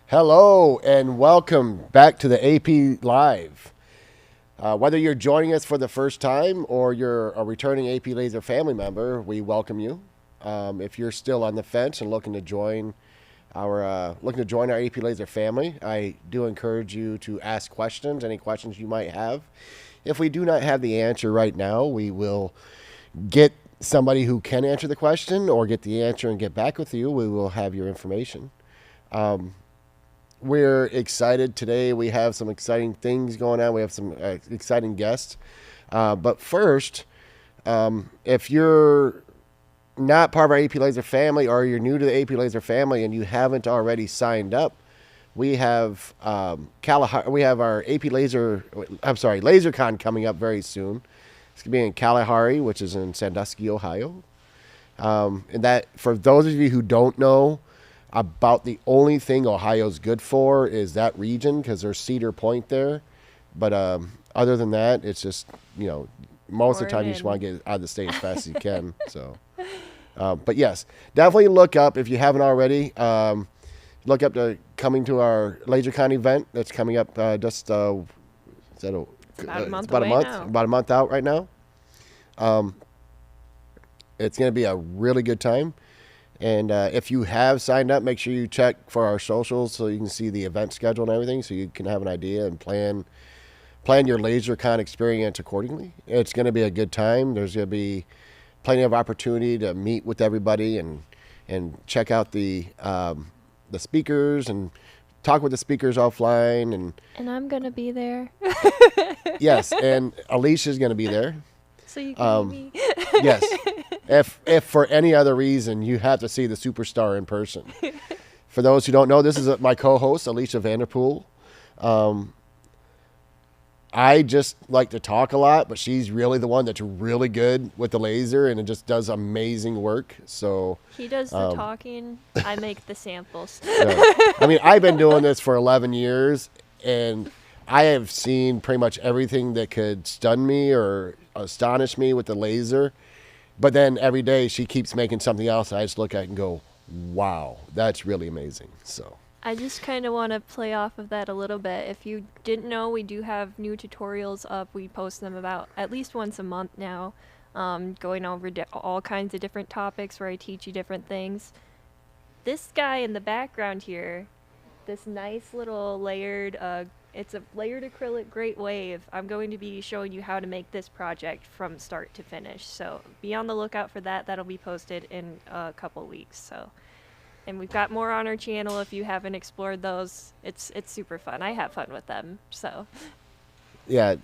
Hello and welcome back to the AP Live. Whether you're joining us for the first time or you're a returning AP Lazer family member, we welcome you. If you're still on the fence and looking to join our AP Lazer family, I do encourage you to ask questions, any questions you might have. If we do not have the answer right now, we will get somebody who can answer the question or get the answer and get back with you. We will have your information. We're excited today. We have some exciting things going on. We have some exciting guests. But first, if you're not part of our AP Lazer family or you're new to the AP Lazer family and you haven't already signed up, we have we have our AP Lazer, LaserCon coming up very soon. It's going to be in Kalahari, which is in Sandusky, Ohio. And that, for those of you who don't know, about the only thing Ohio's good for is that region because there's Cedar Point there. But other than that, it's just, most of the time you just want to get out of the state as fast as you can. So, but yes, definitely look up, if you haven't already, look up coming to our LaserCon event that's coming up just, is that It's about a month about a away month, now. about a month out right now. It's going to be a really good time. And if you have signed up, make sure you check for our socials so you can see the event schedule and everything, so you can have an idea and plan your LaserCon experience accordingly. It's going to be a good time. There's going to be plenty of opportunity to meet with everybody and check out the speakers and talk with the speakers offline. And I'm going to be there. Yes, and Alicia's going to be there. So you can meet me. Yes. If for any other reason you have to see the superstar in person. For those who don't know, this is my co-host, Alicia Vanderpool. I just like to talk a lot, but she's really the one that's really good with the laser and it just does amazing work. So He does the talking. I make the samples. I've been doing this for 11 years and I have seen pretty much everything that could stun me or astonish me with the laser. But then every day she keeps making something else. And I just look at it and go, wow, that's really amazing. So I just kind of want to play off of that a little bit. If you didn't know, we do have new tutorials up. We post them about at least once a month now, going over all kinds of different topics where I teach you different things. This guy in the background here, this nice little layered, it's a layered acrylic great wave. I'm going to be showing you how to make this project from start to finish. So be on the lookout for that. That'll be posted in a couple weeks. So. And we've got more on our channel if you haven't explored those. It's super fun. I have fun with them. So yeah,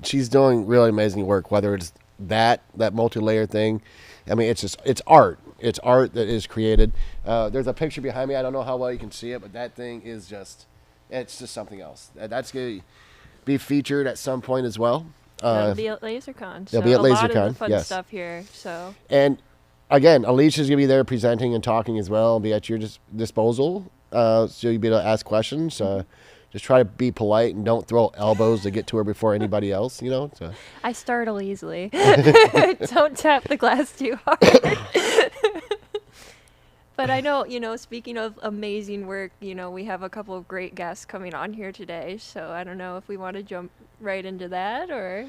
she's doing really amazing work, whether it's that multi-layer thing. It's art. It's art that is created. There's a picture behind me. I don't know how well you can see it, but that thing is it's just something else. That's going to be featured at some point as well. that'll be at LaserCon. So it'll be at a lot of LaserCon, the fun yes. stuff here. So And again, Alicia's going to be there presenting and talking as well, be at your disposal. So you'll be able to ask questions. Just try to be polite and don't throw elbows to get to her before anybody else, So. I startle easily. Don't tap the glass too hard. But I know, speaking of amazing work, we have a couple of great guests coming on here today. So I don't know if we want to jump right into that or.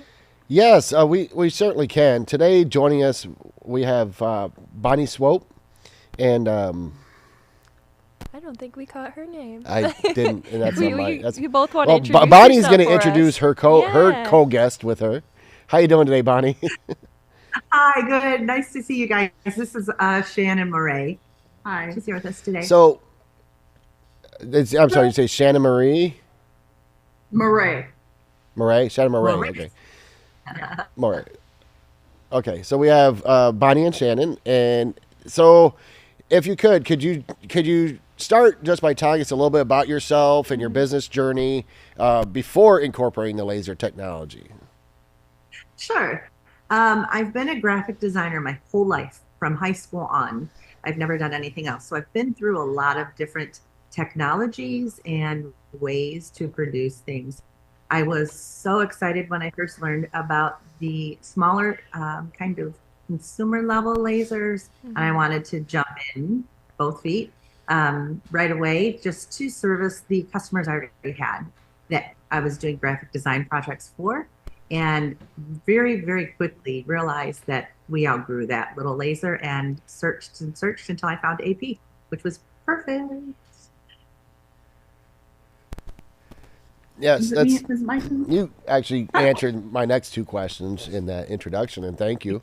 Yes, we certainly can. Today, joining us, we have Bonnie Swope, and I don't think we caught her name. I didn't. And that's on my. That's, you both want to introduce Bonnie's yourself going to for introduce us. her co-guest with her. How you doing today, Bonnie? Hi, good. Nice to see you guys. This is Shannon Murray. Hi. She's here with us today. So, I'm sorry, you say Shannon Marie? Murray. Shannon Murray. Murray. Okay. Murray. Okay, so we have Bonnie and Shannon, and so if you could you start just by telling us a little bit about yourself and your business journey before incorporating the laser technology? Sure. I've been a graphic designer my whole life, from high school on. I've never done anything else. So I've been through a lot of different technologies and ways to produce things. I was so excited when I first learned about the smaller kind of consumer level lasers, and I wanted to jump in both feet. right away just to service the customers I already had that I was doing graphic design projects for. And very, very quickly realized that we outgrew that little laser and searched until I found AP, which was perfect. Yes, Is it me? that's Is it my turn? you actually answered my next two questions in that introduction, and thank you.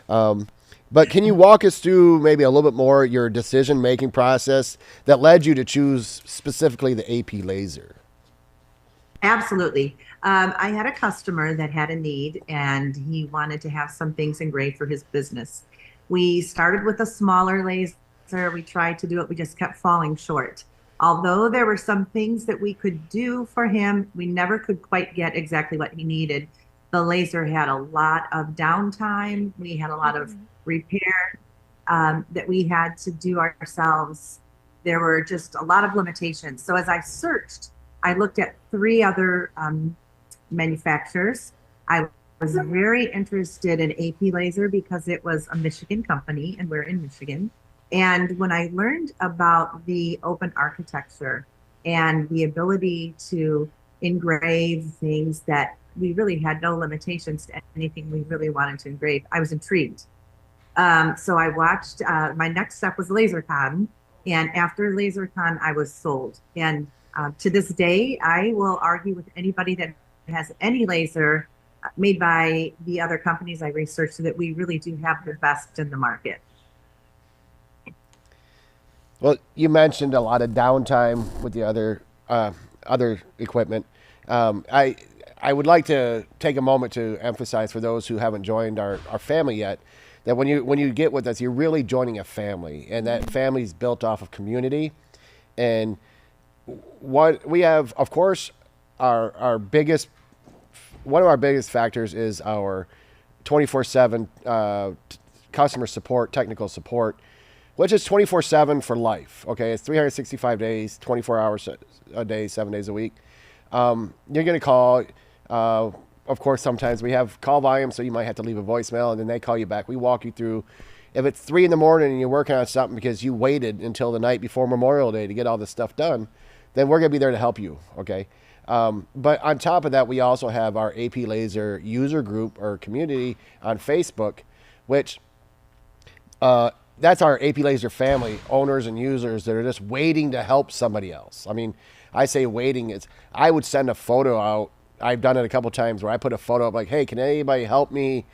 Um, but can you walk us through maybe a little bit more your decision making process that led you to choose specifically the AP laser? Absolutely. I had a customer that had a need and he wanted to have some things engraved for his business. We started with a smaller laser. We tried to do it, we just kept falling short. Although there were some things that we could do for him, we never could quite get exactly what he needed. The laser had a lot of downtime, we had a lot of Mhm. repair that we had to do ourselves. There were just a lot of limitations. So as I searched, I looked at three other manufacturers. I was very interested in AP Laser because it was a Michigan company and we're in Michigan. And when I learned about the open architecture and the ability to engrave things that we really had no limitations to anything we really wanted to engrave, I was intrigued. So I watched, my next step was LaserCon. And after LaserCon, I was sold. And to this day, I will argue with anybody that has any laser made by the other companies I researched that we really do have the best in the market. Well, you mentioned a lot of downtime with the other equipment. I would like to take a moment to emphasize for those who haven't joined our family yet that when you get with us, you're really joining a family, and that Mhm. family is built off of community. And what we have, of course, our biggest one of our biggest factors is our 24/7 customer support, technical support, which is 24/7 for life. Okay, it's 365 days, 24 hours a day, 7 days a week. You're going to call. Of course, sometimes we have call volume, so you might have to leave a voicemail, and then they call you back. We walk you through. If it's 3 in the morning and you're working on something because you waited until the night before Memorial Day to get all this stuff done, then we're going to be there to help you. Okay. But on top of that, we also have our AP Laser user group or community on Facebook, which that's our AP Laser family, owners and users that are just waiting to help somebody else. I mean, I say waiting is I would send a photo out. I've done it a couple times where I put a photo up like, hey, can anybody help me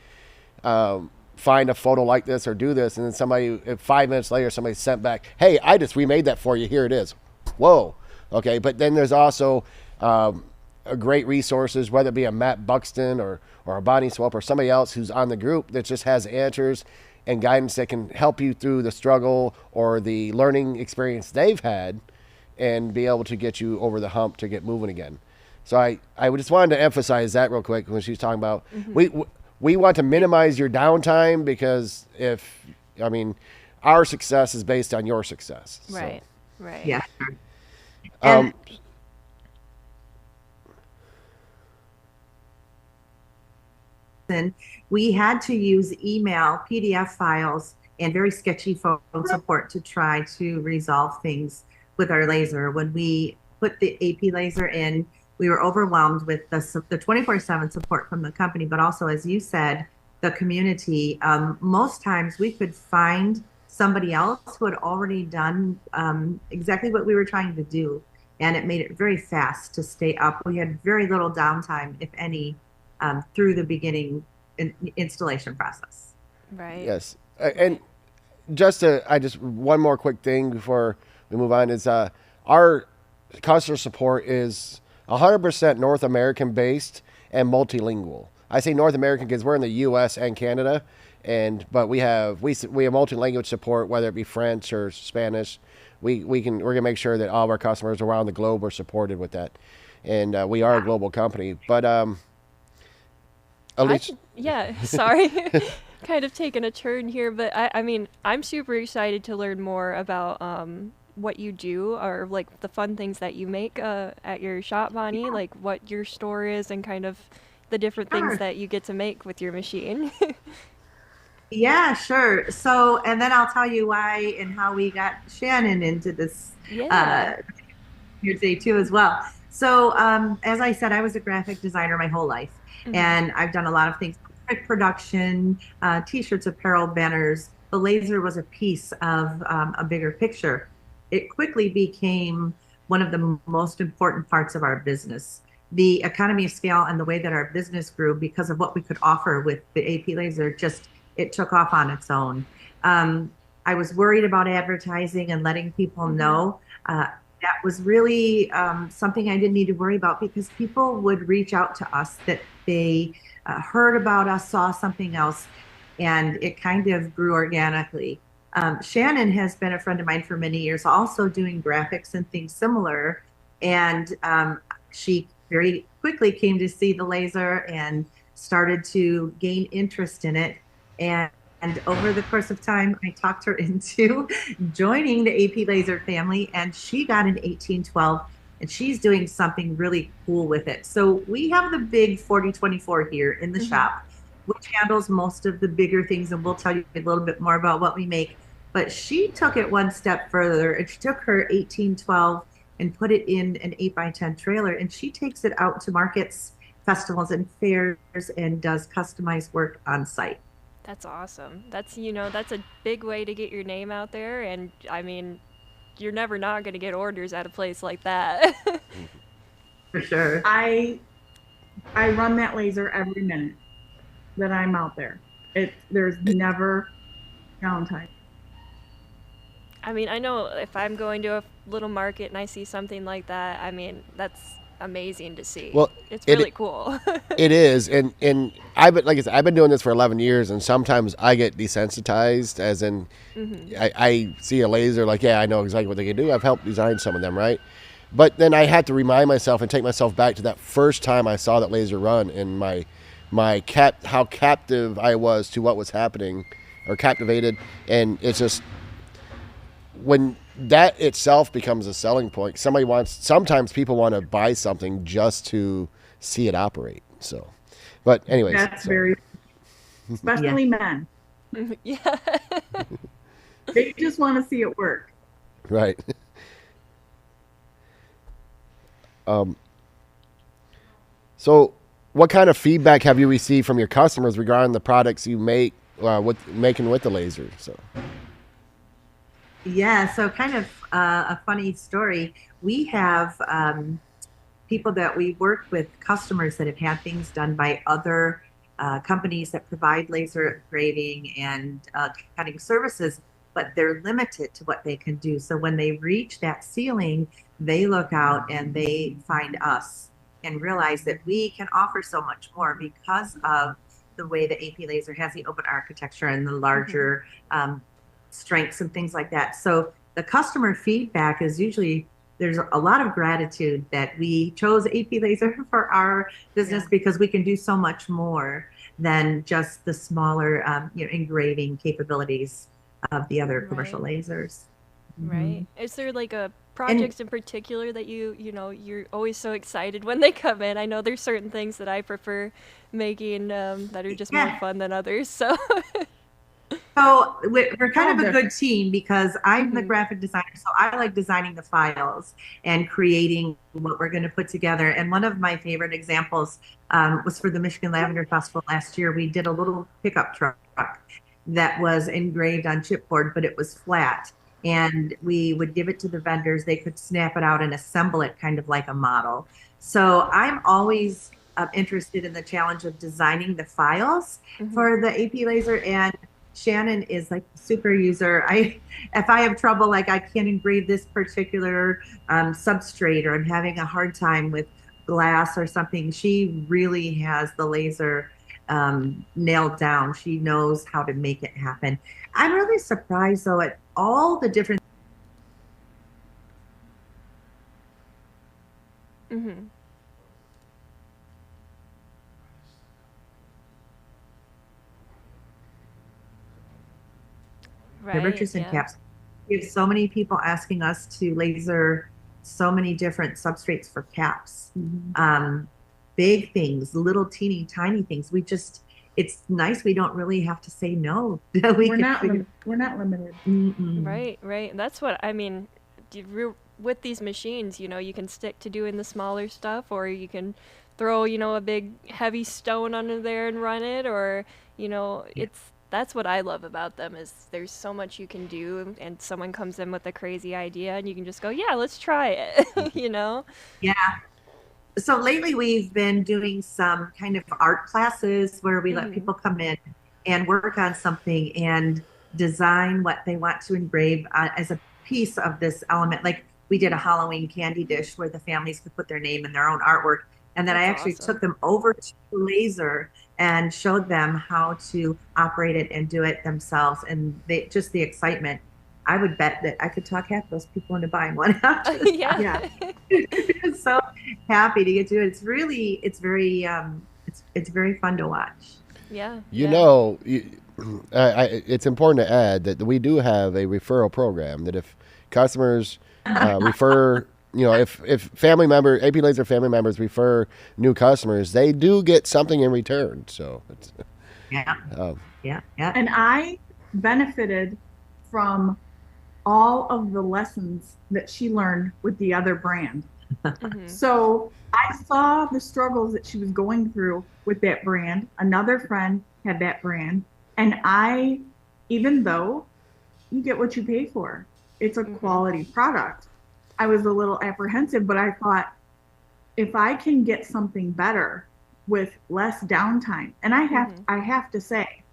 find a photo like this or do this? And then 5 minutes later, somebody sent back, hey, I just remade that for you. Here it is. Whoa. Okay. But then there's also a great resources, whether it be a Matt Buxton or a Bonnie Swope or somebody else who's on the group that just has answers and guidance that can help you through the struggle or the learning experience they've had and be able to get you over the hump to get moving again. So I just wanted to emphasize that real quick when she was talking about Mhm. we want to minimize your downtime because I mean, our success is based on your success. So, Right. Right. Yeah. And um, then we had to use email, PDF files, and very sketchy phone support to try to resolve things with our laser. When we put the AP laser in, we were overwhelmed with the 24/7 support from the company, but also, as you said, the community. Most times we could find somebody else who had already done exactly what we were trying to do, and it made it very fast to stay up. We had very little downtime, if any, through the beginning installation process. Right. yes, and I just one more quick thing before we move on is our customer support is 100% North American based and multilingual. I say North American because we're in the U.S. and Canada, but we have multi-language support, whether it be French or Spanish. We're gonna make sure that all of our customers around the globe are supported with that, and we are a Yeah. global company. But I Alicia, could, yeah, sorry. Kind of taking a turn here, but I mean, I'm super excited to learn more about what you do or like the fun things that you make at your shop, Bonnie, like what your store is and kind of the different things Sure. that you get to make with your machine. Yeah, sure. So, and then I'll tell you why and how we got Shannon into this Yeah. uh, here today too as well. So, as I said, I was a graphic designer my whole life, Hmm. and I've done a lot of things: print production, t-shirts, apparel, banners. The laser was a piece of a bigger picture. It quickly became one of the most important parts of our business. The economy of scale and the way that our business grew because of what we could offer with the AP laser just it took off on its own. Um, I was worried about advertising and letting people Hmm. know. That was really something I didn't need to worry about because people would reach out to us that they heard about us, saw something else, and it kind of grew organically. Shannon has been a friend of mine for many years, also doing graphics and things similar. And she very quickly came to see the laser and started to gain interest in it. And over the course of time, I talked her into joining the AP Laser family, and she got an 1812, and she's doing something really cool with it. So we have the big 4024 here in the Hmm. shop, which handles most of the bigger things, and we'll tell you a little bit more about what we make. But she took it one step further, and she took her 1812 and put it in an 8x10 trailer, and she takes it out to markets, festivals, and fairs, and does customized work on site. That's awesome. That's a big way to get your name out there. And I mean, you're never not going to get orders at a place like that. For sure. I I run that laser every minute that I'm out there. There's never downtime. I mean, I know if I'm going to a little market and I see something like that, I mean, that's amazing to see. Well, It's it really cool. it is, and I've been like I said, I've been doing this for 11 years, and sometimes I get desensitized, as in Hmm. I see a laser, like, yeah, I know exactly what they can do. I've helped design some of them, right? But then I had to remind myself and take myself back to that first time I saw that laser run, and how captive I was to what was happening, or captivated. And it's just when that itself becomes a selling point. Sometimes people want to buy something just to see it operate. So, but anyways, That's sorry. very, Yeah. especially men. Yeah. They just want to see it work. Right. Um, so, what kind of feedback have you received from your customers regarding the products you make, with making with the laser? So, Yeah, so kind of a funny story. We have people that we work with, customers that have had things done by other companies that provide laser engraving and cutting services, but they're limited to what they can do. So when they reach that ceiling, they look out and they find us and realize that we can offer so much more because of the way the AP laser has the open architecture and the Hmm. larger strengths and things like that. So the customer feedback is usually there's a lot of gratitude that we chose AP Laser for our business Yeah. because we can do so much more than just the smaller, engraving capabilities of the other commercial Right. lasers. Right. Mhm. Is there like a And projects in particular that you're always so excited when they come in? I know there's certain things that I prefer making that are just more yeah, fun than others. So. so we're kind All of a good different. team because I'm the Hmm. graphic designer, so I like designing the files and creating what we're going to put together. And one of my favorite examples was for the Michigan Lavender Festival last year. We did a little pickup truck that was engraved on chipboard, but it was flat. And we would give it to the vendors. They could snap it out and assemble it kind of like a model. So I'm always interested in the challenge of designing the files Hmm. for the AP laser. And Shannon is like a super user. If I have trouble, like I can't engrave this particular substrate, or I'm having a hard time with glass or something, she really has the laser nailed down. She knows how to make it happen. I'm really surprised though at all the different. Hmm. The Right. Richardson Yeah. caps. We have so many people asking us to laser so many different substrates for caps. Mhm. Big things, little teeny tiny things. We just it's nice we don't really have to say no. We We're can not figure. we're not limited. Mm-mm. Right, right. That's what I mean. With these machines, you can stick to doing the smaller stuff, or you can throw, a big heavy stone under there and run it, or, Yeah. it's that's what I love about them is there's so much you can do, and someone comes in with a crazy idea, and you can just go, yeah, let's try it, you know? Yeah. So lately we've been doing some kind of art classes where we let Hmm. people come in and work on something and design what they want to engrave as a piece of this element. Like we did a Halloween candy dish where the families could put their name and their own artwork. And then I That's actually took awesome. them over to Laser and showed them how to operate it and do it themselves. And they just the excitement. I would bet that I could talk half those people into buying one after Yeah. Yeah. that. So happy to get to it. It's really, it's very, it's very fun to watch. Yeah, You yeah. know, it's important to add that we do have a referral program that if customers refer, if AP Laser family members refer new customers, they do get something in return. So it's, Yeah, um, yeah, yeah. And I benefited from all of the lessons that she learned with the other brand. Hmm. So I saw the struggles that she was going through with that brand. Another friend had that brand. And even though you get what you pay for, it's a Hmm. quality product, I was a little apprehensive, but I thought if I can get something better with less downtime, and Hmm. I have to say,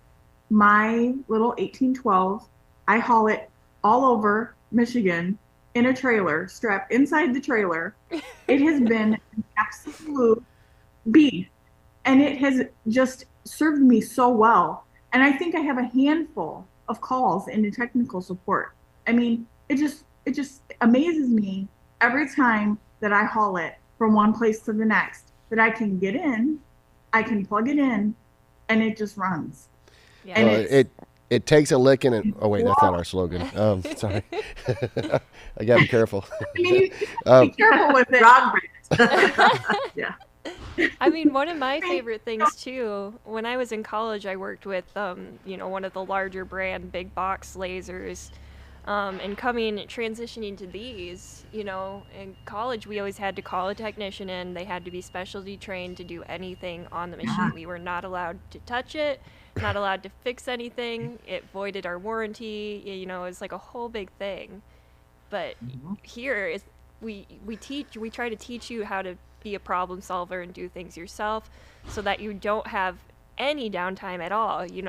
my little 1812, I haul it all over Michigan in a trailer, strapped inside the trailer. It has been an absolute beast, and it has just served me so well. And I think I have a handful of calls into technical support. I mean, it just amazes me every time that I haul it from one place to the next that I can get in, I can plug it in, and it just runs. And Yeah. well, it's it takes a licking. And oh wait, that's not well, our slogan. Sorry, I gotta be careful. I mean, you have to be um, careful with it. Wrong brand. Yeah. I mean, one of my I mean, favorite things too, when I was in college, I worked with, one of the larger brand big box lasers. And transitioning to these, in college, we always had to call a technician in. They had to be specialty trained to do anything on the Yeah. machine. We were not allowed to touch it, not allowed to fix anything. It voided our warranty. It was like a whole big thing. But Mhm. here is we try to teach you how to be a problem solver and do things yourself so that you don't have any downtime at all. You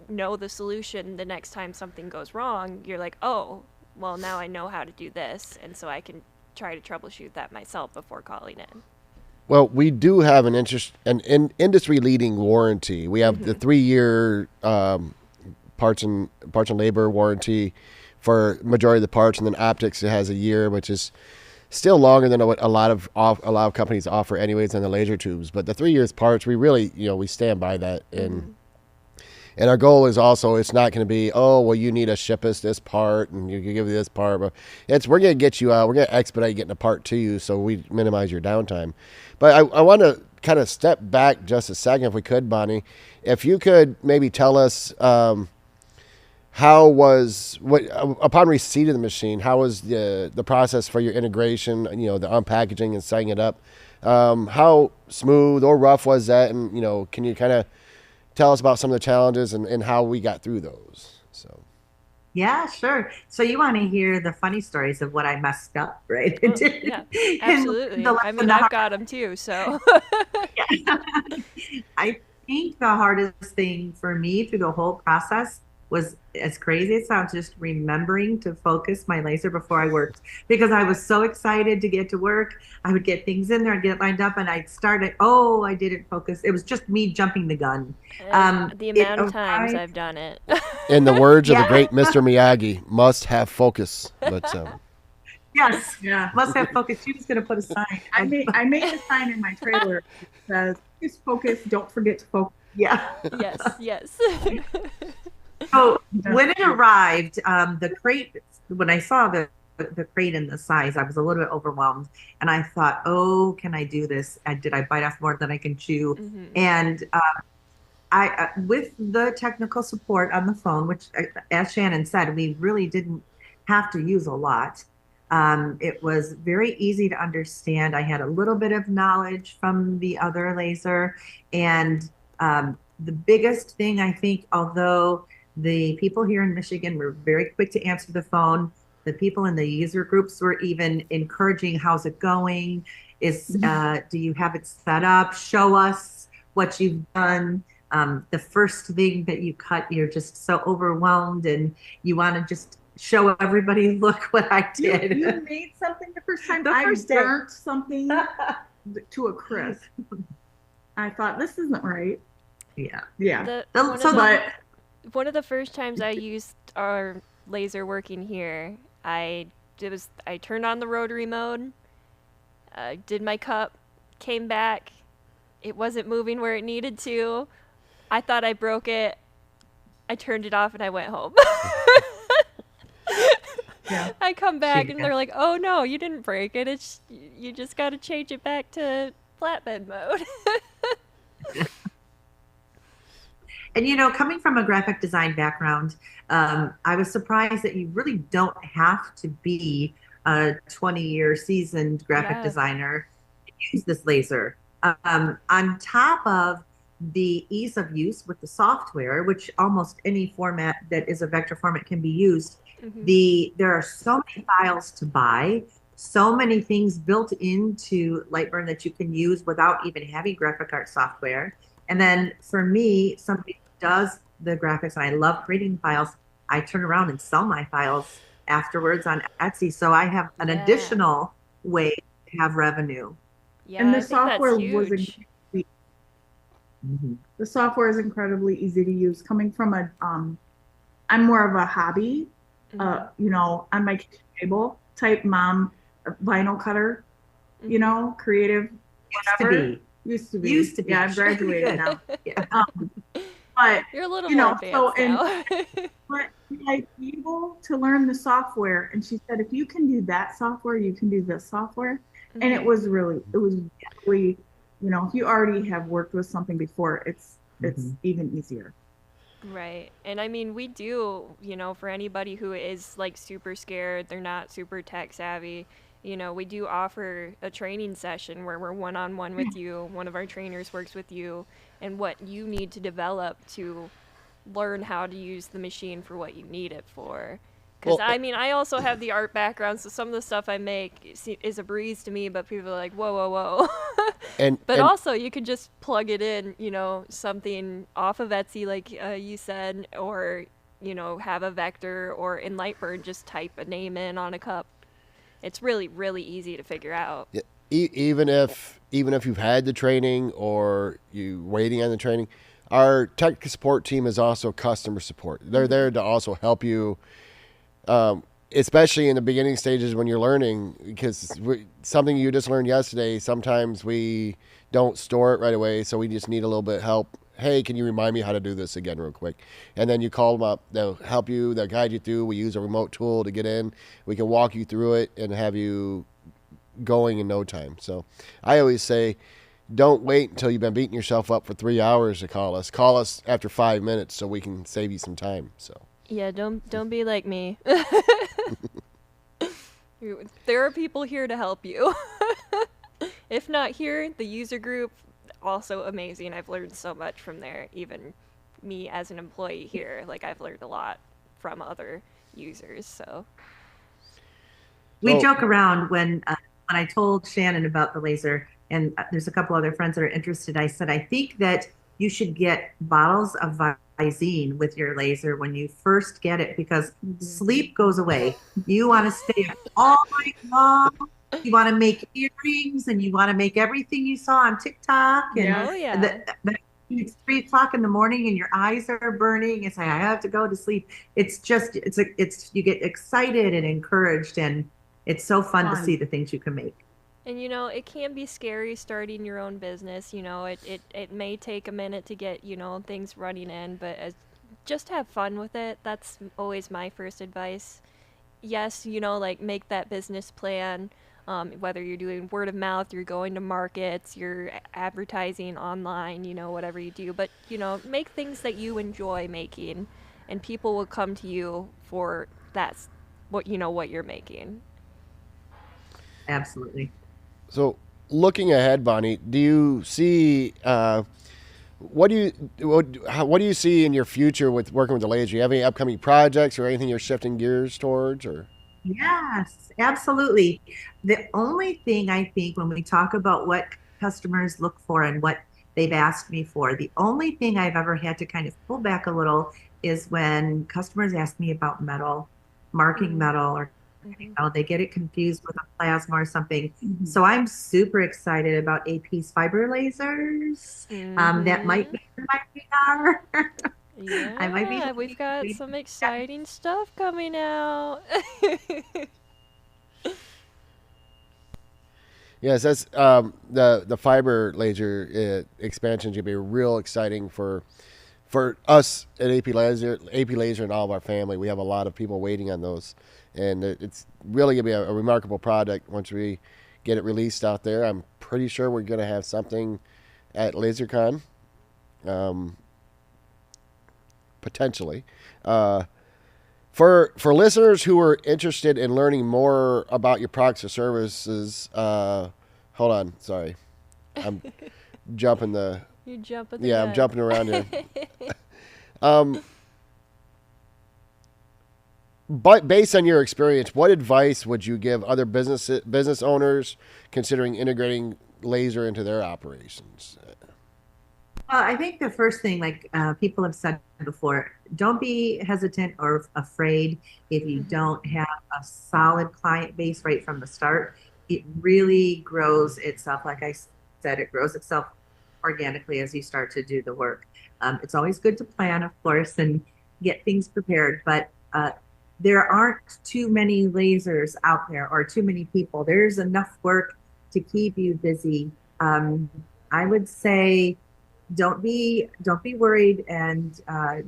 know the solution the next time something goes wrong. You're like, "Oh, well now I know how to do this." And so I can try to troubleshoot that myself before calling in. well, we do have an industry leading warranty. We have the Mhm. 3 year parts and labor warranty for majority of the parts, and then optics it has a year, which is still longer than what a lot of companies offer anyways on the laser tubes. But the 3 years parts, we really we stand by that. Mhm. And our goal is also it's not going to be, oh well, you need to ship us this part and you can give you this part, but it's we're going to get you out, we're going to expedite getting a part to you so we minimize your downtime. But I want to kind of step back just a second if we could, Bonnie. If you could maybe tell us how was what upon receipt of the machine, how was the process for your integration, the unpackaging and setting it up, how smooth or rough was that, and can you kind of tell us about some of the challenges and how we got through those. So, Yeah, sure. So you want to hear the funny stories of what I messed up, right? And Oh, yeah. the Absolutely. I lesson, mean, the I've hard. got them too, so. I think the hardest thing for me through the whole process was, as crazy as it sounds, just remembering to focus my laser before I worked because I was so excited to get to work. I would get things in there and get it lined up, and I'd start it. Oh, I didn't focus. It was just me jumping the gun. The It amount of times arrived. I've done it. in the words of the Yeah, great Mr. Miyagi, must have focus. But yes. Yeah. Must have focus. She was going to put a sign up. I made a sign in my trailer that says, focus, don't forget to focus. Yeah. Yes, yes. So That's when it arrived, the crate, when I saw the crate and the size, I was a little bit overwhelmed, and I thought, "Oh, can I do this? Did I bite off more than I can chew?" Hmm. And I with the technical support on the phone, which, as Shannon said, we really didn't have to use a lot. It was very easy to understand. I had a little bit of knowledge from the other laser, and the biggest thing I think, although the people here in Michigan were very quick to answer the phone, the people in the user groups were even encouraging, "How's it going? Do you have it set up? Show us what you've done." The first thing that you cut, you're just so overwhelmed and you want to just show everybody, "Look what I did." You made something the first time. The I first day. burnt something to a crisp. I thought, this isn't right. Yeah. Yeah. But One of the first times I used our laser working here, I turned on the rotary mode, did my cup, came back, it wasn't moving where it needed to. I thought I broke it. I turned it off and I went home. Yeah. I come back and they're like, "Oh no, you didn't break it. You just got to change it back to flatbed mode." And coming from a graphic design background, I was surprised that you really don't have to be a 20-year seasoned graphic designer to use this laser. On top of the ease of use with the software, which almost any format that is a vector format can be used, there are so many files to buy, so many things built into Lightburn that you can use without even having graphic art software. And then for me, somebody who does the graphics, and I love creating files, I turn around and sell my files afterwards on Etsy. So I have an additional way to have revenue. Yeah, And the I think software that's was huge. the software is incredibly easy to use. Coming from I'm more of a hobby, on my kitchen table type mom vinyl cutter, creative, whatever. Used to be. Yeah, I've graduated now. Yeah. But You're a little more advanced now. but I was able to learn the software, and she said, if you can do that software, you can do this software. And it was really, if you already have worked with something before, it's even easier. Right. And I mean, we do, for anybody who is like super scared, they're not super tech savvy, we do offer a training session where we're one-on-one with you. One of our trainers works with you and what you need to develop to learn how to use the machine for what you need it for. Because, I also have the art background, so some of the stuff I make is a breeze to me, but people are like, whoa, whoa, whoa. But also, you can just plug it in, something off of Etsy, like you said, or, have a vector, or in Lightburn, just type a name in on a cup. It's really, really easy to figure out. Yeah. Even if you've had the training or you waiting on the training, our tech support team is also customer support. They're there to also help you, especially in the beginning stages when you're learning, because something you just learned yesterday, sometimes we don't store it right away, so we just need a little bit of help. Hey, can you remind me how to do this again real quick? And then you call them up. They'll help you. They'll guide you through. We use a remote tool to get in. We can walk you through it and have you going in no time. So I always say, don't wait until you've been beating yourself up for 3 hours to call us. Call us after 5 minutes so we can save you some time. So yeah, don't be like me. There are people here to help you. If not here, the user group, also amazing. I've learned so much from there. Even me as an employee here, like I've learned a lot from other users. So we joke around when I told Shannon about the laser, and there's a couple other friends that are interested. I said, I think that you should get bottles of Visine with your laser when you first get it, because sleep goes away. You want to stay up all night long. You want to make earrings, and you want to make everything you saw on TikTok. And it's 3 o'clock in the morning and your eyes are burning. It's like, I have to go to sleep. It's just, you get excited and encouraged, and it's so fun to see the things you can make. And it can be scary starting your own business. It may take a minute to get, things running in, but just have fun with it. That's always my first advice. Yes, like make that business plan, Whether you're doing word of mouth, you're going to markets, you're advertising online, whatever you do. But, make things that you enjoy making, and people will come to you for that's what you're making. Absolutely. So, looking ahead, Bonnie, do you see what do you see in your future with working with the laser? Do you have any upcoming projects or anything you're shifting gears towards, or? Yes, absolutely. The only thing I think when we talk about what customers look for and what they've asked me for, the only thing I've ever had to kind of pull back a little is when customers ask me about metal, marking Mm-hmm. metal, or Mm-hmm. they get it confused with a plasma or something. Mhm. So I'm super excited about AP's fiber lasers. That might Mm-hmm. be in my radar. I might be Yeah, we've got looking. some exciting stuff coming out. Yes, that's the fiber laser expansion is gonna be real exciting for us at AP Laser, and all of our family. We have a lot of people waiting on those, and it's really gonna be a remarkable product once we get it released out there. I'm pretty sure we're gonna have something at LaserCon, um, potentially. Uh, for listeners who are interested in learning more about your products or services, hold on, sorry, I'm jumping the You jump at the yeah, I'm gun. jumping around here. Um, but based on your experience, what advice would you give other business owners considering integrating laser into their operations? I think the first thing, like people have said before, don't be hesitant or afraid if you Mm-hmm. don't have a solid client base right from the start. It really grows itself. Like I said, it grows itself organically as you start to do the work. It's always good to plan, of course, and get things prepared, but there aren't too many lasers out there or too many people. There's enough work to keep you busy. Um, I would say don't be worried and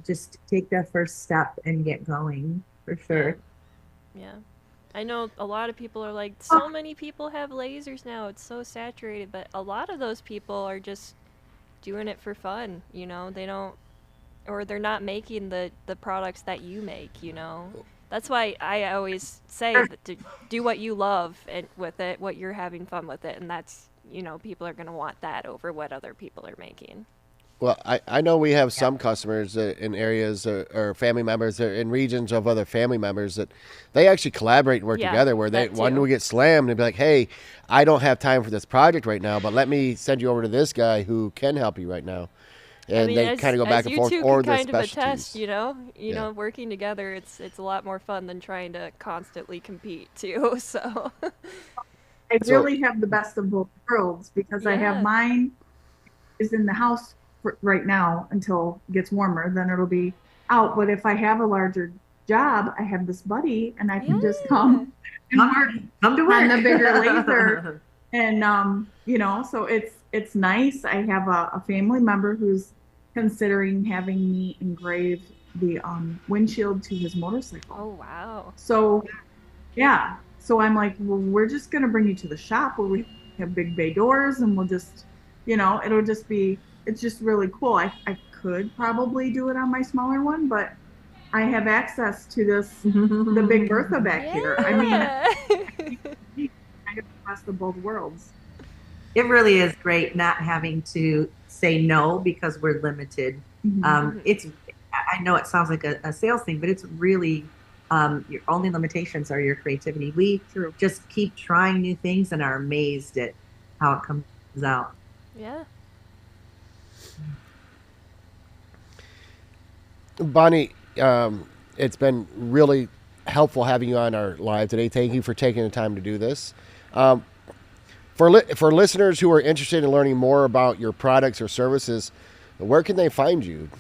just take that first step and get going for Yeah, sure. yeah. I know a lot of people are like, Oh, so many people have lasers now, it's so saturated, but a lot of those people are just doing it for fun, They don't, or they're not making the products that you make. That's why I always say sure. that to do what you love and with it, what you're having fun with it, and that's, people are going to want that over what other people are making. Well, I know we have Yeah. some customers in areas or family members in regions of other family members that they actually collaborate and work Yeah, together. Where that when too. we get slammed, they'd be like, "Hey, I don't have time for this project right now, but let me send you over to this guy who can help you right now." I And mean, they kind as of go back as and you forth, two can or the kind of attest, specialties. Yeah. working together, it's a lot more fun than trying to constantly compete too. So, I So really have the best of both worlds because I have yeah, mine is in the house right now until it gets warmer, then it'll be out. But if I have a larger job, I have this buddy and I can just yeah, come and Come, work come to on the bigger laser. work. And so it's nice. I have a family member who's considering having me engrave the windshield to his motorcycle. oh wow, So yeah. So I'm like, well, we're just gonna bring you to the shop where we have big bay doors, and we'll just, it'll just be, it's just really cool. I could probably do it on my smaller one, but I have access to the Big Bertha back here. I mean, yeah. I have the best of both worlds. It really is great not having to say no because we're limited. Mhm. Mhm. I know it sounds like a sales thing, but it's really your only limitations are your creativity. We True. just keep trying new things and are amazed at how it comes out. Yeah. Bonnie, it's been really helpful having you on our live today. Thank you for taking the time to do this. Um, for listeners who are interested in learning more about your products or services, where can they find you?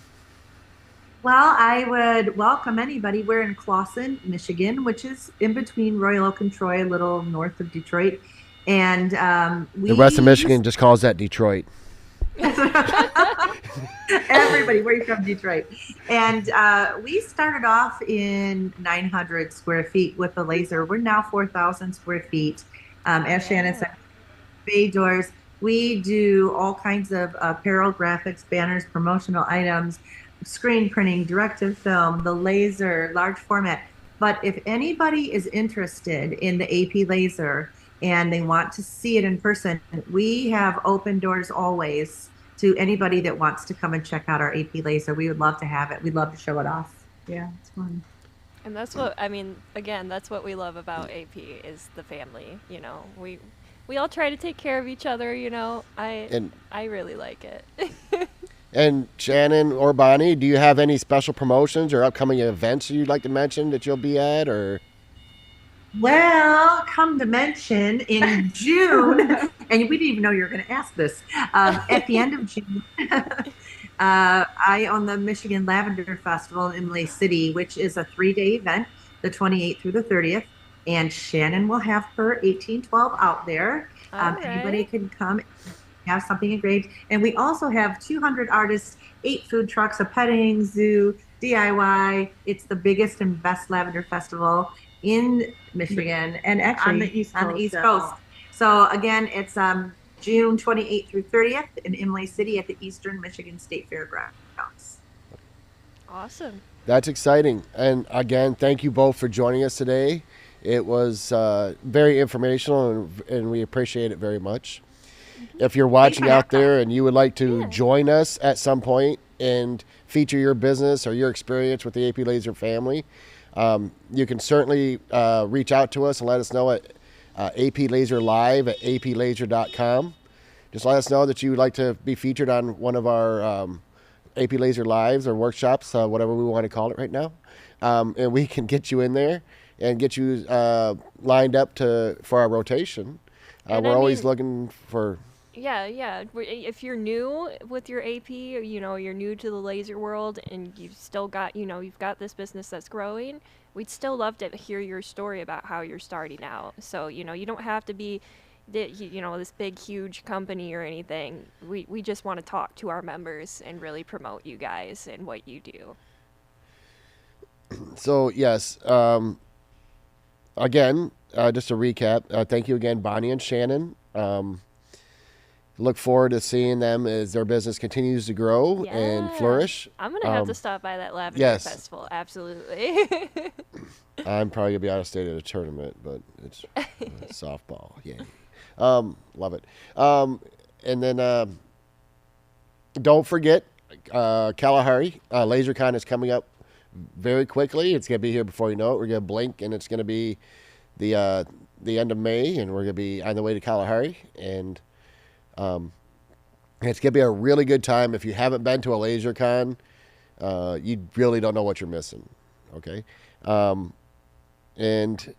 Well, I would welcome anybody. We're in Clawson, Michigan, which is in between Royal Oak and Troy, a little north of Detroit. And The rest of we Michigan just calls that Detroit. everybody, where are you from? Detroit. And we started off in 900 square feet with the laser. We're now 4,000 square feet. As Shannon said, bay doors. We do all kinds of apparel, graphics, banners, promotional items, screen printing, directive film, the laser, large format. But if anybody is interested in the AP Laser and they want to see it in person, we have open doors always to anybody that wants to come and check out our AP Laser. We would love to have it. We'd love to show it off. Yeah, it's fun. And that's what I mean. Again, that's what we love about AP is the family. You know, we all try to take care of each other. You know, And I really like it. and Shannon or Bonnie, do you have any special promotions or upcoming events you'd like to mention that you'll be at, or? Well, come to mention in June, and we didn't even know you were going to ask this. At the end of June, I own the Michigan Lavender Festival in Imlay City, which is a 3-day event, the 28th through the 30th. And Shannon will have her 1812 out there. Anybody can come have something engraved. And we also have 200 artists, 8 food trucks, a petting zoo, DIY. It's the biggest and best lavender festival in Michigan and actually On the East Coast. So again, it's June 28th through 30th in Imlay City at the Eastern Michigan State Fairgrounds. Awesome. That's exciting. And again, thank you both for joining us today. It was very informational, and we appreciate it very much. If you're watching out there and you would like to join us at some point and feature your business or your experience with the AP Lazer family, you can certainly reach out to us and let us know at AP Lazer Live at aplazer.com. Just let us know that you would like to be featured on one of our AP Lazer Lives or workshops, whatever we want to call it right now. And we can get you in there and get you lined up for our rotation. We're always looking for... Yeah. If you're new with your AP, or, you know, you're new to the laser world and you've still got, you know, you've got this business that's growing, we'd still love to hear your story about how you're starting out. So, you know, you don't have to be, you know, this big, huge company or anything. We just want to talk to our members and really promote you guys and what you do. So, yes, again, just to recap, thank you again, Bonnie and Shannon. Look forward to seeing them as their business continues to grow and flourish. I'm going to have to stop by that Lavender Festival. Absolutely. I'm probably going to be out of state at a tournament, but it's softball. Yeah. Love it. And then don't forget, Kalahari, LaserCon is coming up very quickly. It's going to be here before you know it. We're going to blink, and it's going to be the end of May, and we're going to be on the way to Kalahari. And it's going to be a really good time. If you haven't been to a LaserCon, you really don't know what you're missing. Okay? And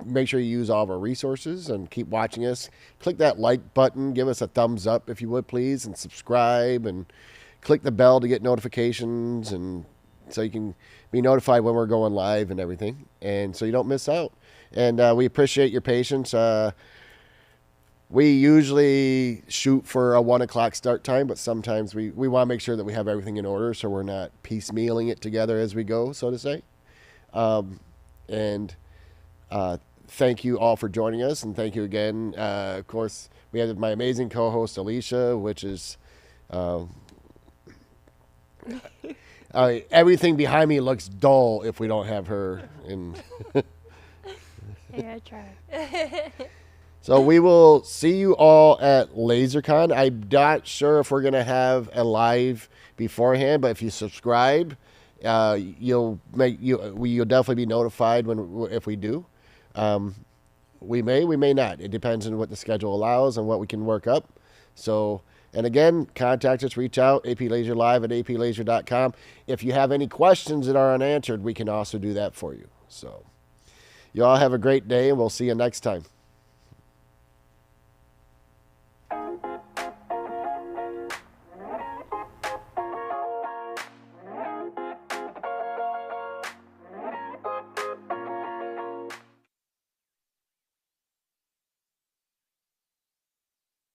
make sure you use all of our resources and keep watching us. Click that like button. Give us a thumbs up if you would, please, and subscribe, and click the bell to get notifications, and so you can be notified when we're going live and everything, and so you don't miss out. And we appreciate your patience. We usually shoot for a 1 o'clock start time, but sometimes we want to make sure that we have everything in order so we're not piecemealing it together as we go, so to say. Thank you all for joining us, and thank you again. Of course, we have my amazing co-host, Alicia, which is... everything behind me looks dull if we don't have her in. Yeah, I try. So we will see you all at LaserCon. I'm not sure if we're going to have a live beforehand, but if you subscribe, you'll definitely be notified if we do. We may not. It depends on what the schedule allows and what we can work up. So, and again, contact us, reach out, AP Lazer Live at aplazer.com. If you have any questions that are unanswered, we can also do that for you. So, you all have a great day, and we'll see you next time.